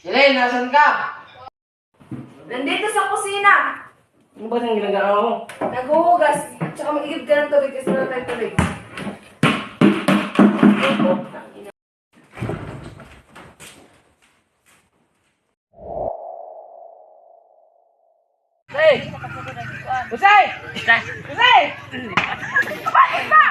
Elaine, nasan ka? Nandito sa kusina. Ano ba yung ginagawa mo? Naghuhugas. Tsaka mag-igib ka ng tubig kasi wala tayong tubig. Hey! Usay! Usay! Bakit ba?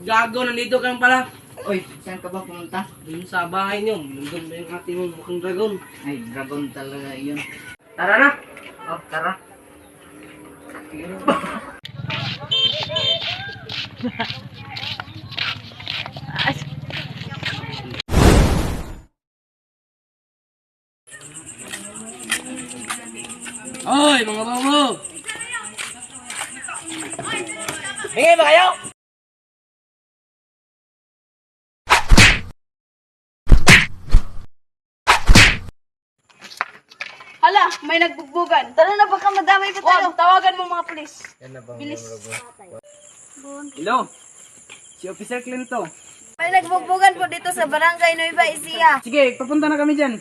Gago, nandito ka pala. Uy, saan ka ba pumunta? Dun sa bahay niyo, nandun ba yung ating mukhang dragon? Ay, dragon talaga yun. Tara na! Oh, tara. Hoy, mga bobo! Bingay ba kayo? Hala, may nagbugbugan. Tara na, baka madamay pa tayo. Tawagan mo mga pulis. Bilis. Hello? Si Officer Clinton. May nagbugbugan po dito sa Barangay Nueva Ecija. Sige, papunta na kami dyan.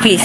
Please.